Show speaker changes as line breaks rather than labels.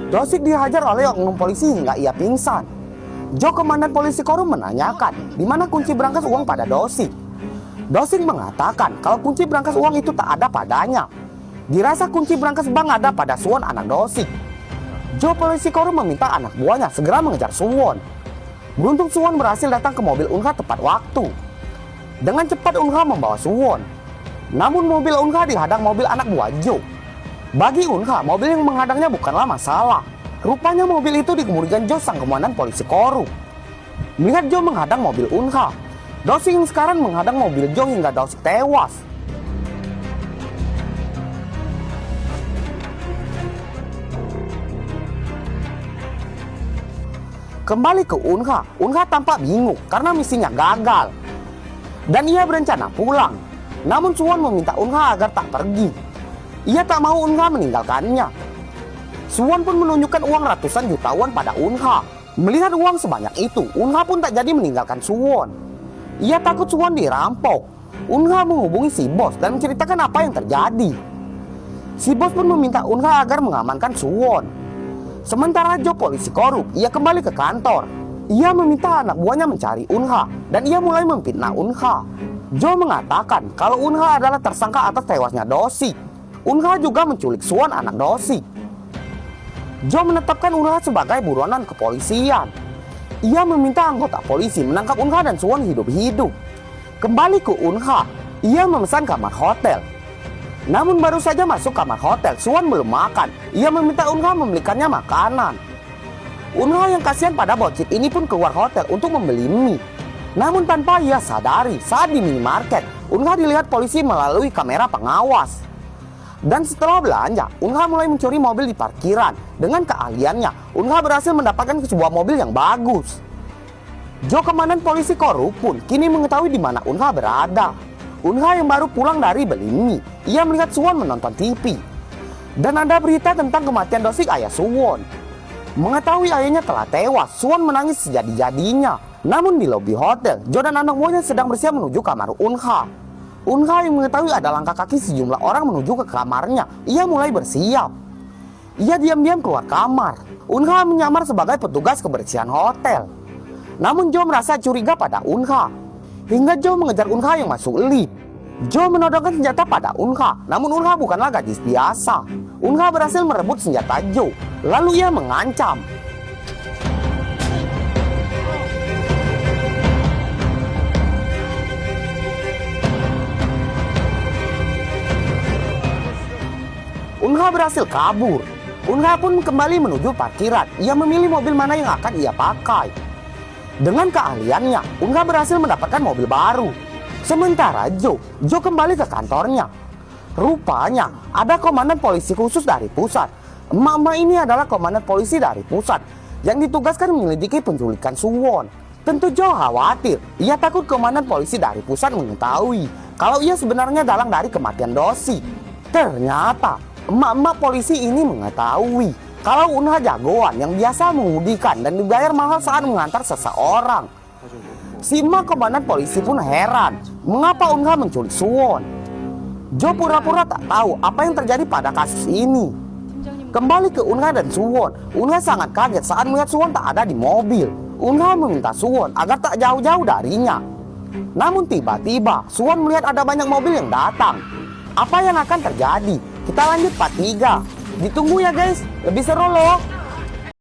Dosik dihajar oleh oknum polisi hingga ia pingsan. Jo, komandan polisi korup, menanyakan di mana kunci berangkas uang pada Dosik. Dosik mengatakan kalau kunci berangkas uang itu tak ada padanya. Dirasa kunci berangkas bank ada pada Suwon, anak Dosik. Jo, polisi korup, meminta anak buahnya segera mengejar Suwon. Beruntung Suwon berhasil datang ke mobil Unha tepat waktu. Dengan cepat Unha membawa Suwon. Namun mobil Unha dihadang mobil anak buah Jo. Bagi Unha, mobil yang menghadangnya bukanlah masalah. Rupanya mobil itu dikemudikan Jo, sang komandan polisi korup. Melihat Jo menghadang mobil Unha, Dosik yang sekarang menghadang mobil Jo hingga Dosik tewas. Kembali ke Unha, Unha tampak bingung karena misinya gagal. Dan ia berencana pulang. Namun Suwon meminta Unha agar tak pergi. Ia tak mau Unha meninggalkannya. Suwon pun menunjukkan uang ratusan juta won pada Unha. Melihat uang sebanyak itu, Unha pun tak jadi meninggalkan Suwon. Ia takut Suwon dirampok. Unha menghubungi si bos dan menceritakan apa yang terjadi. Si bos pun meminta Unha agar mengamankan Suwon. Sementara Jo, polisi korup, ia kembali ke kantor. Ia meminta anak buahnya mencari Unha dan ia mulai memfitnah Unha. Jo mengatakan kalau Unha adalah tersangka atas tewasnya Dosik. Unha juga menculik Suwon, anak Dosik. Jo menetapkan Unha sebagai buronan kepolisian. Ia meminta anggota polisi menangkap Unha dan Suwon hidup-hidup. Kembali ke Unha, ia memesan kamar hotel. Namun baru saja masuk kamar hotel, Suwon belum makan. Ia meminta Unha membelikannya makanan. Unha yang kasihan pada bocil ini pun keluar hotel untuk membeli mie. Namun tanpa ia sadari, saat di minimarket, Unha dilihat polisi melalui kamera pengawas. Dan setelah belanja, Unha mulai mencuri mobil di parkiran. Dengan keahliannya, Unha berhasil mendapatkan sebuah mobil yang bagus. Jo, komandan polisi korup, pun kini mengetahui di mana Unha berada. Unha yang baru pulang dari beli mie, ia melihat Suwon menonton TV. Dan ada berita tentang kematian Dosik, ayah Suwon. Mengetahui ayahnya telah tewas, Suwon menangis sejadi-jadinya. Namun di lobi hotel, Jo dan anak buahnya sedang bersiap menuju kamar Unha. Unha yang mengetahui ada langkah kaki sejumlah orang menuju ke kamarnya, ia mulai bersiap. Ia diam-diam keluar kamar. Unha menyamar sebagai petugas kebersihan hotel. Namun Jo merasa curiga pada Unha. Hingga Jo mengejar Unha yang masuk lift. Jo menodongkan senjata pada Unha, namun Unha bukanlah gadis biasa. Unha berhasil merebut senjata Jo, lalu ia mengancam. Unha berhasil kabur. Unha pun kembali menuju parkiran. Ia memilih mobil mana yang akan ia pakai. Dengan keahliannya, Unha berhasil mendapatkan mobil baru. Sementara Jo kembali ke kantornya. Rupanya ada komandan polisi khusus dari pusat. Emak-emak ini adalah komandan polisi dari pusat yang ditugaskan menyelidiki penculikan Suwon. Tentu Jo khawatir. Ia takut komandan polisi dari pusat mengetahui kalau ia sebenarnya dalang dari kematian Dosik. Ternyata emak-emak polisi ini mengetahui kalau Unha jagoan yang biasa mengemudikan dan dibayar mahal saat mengantar seseorang. Si emak komandan polisi pun heran, mengapa Unha menculik Suwon. Jo pura-pura tak tahu apa yang terjadi pada kasus ini. Kembali ke Unha dan Suwon, Unha sangat kaget saat melihat Suwon tak ada di mobil. Unha meminta Suwon agar tak jauh-jauh darinya. Namun tiba-tiba Suwon melihat ada banyak mobil yang datang. Apa yang akan terjadi? Kita lanjut part 3. Ditunggu ya guys, lebih seru loh.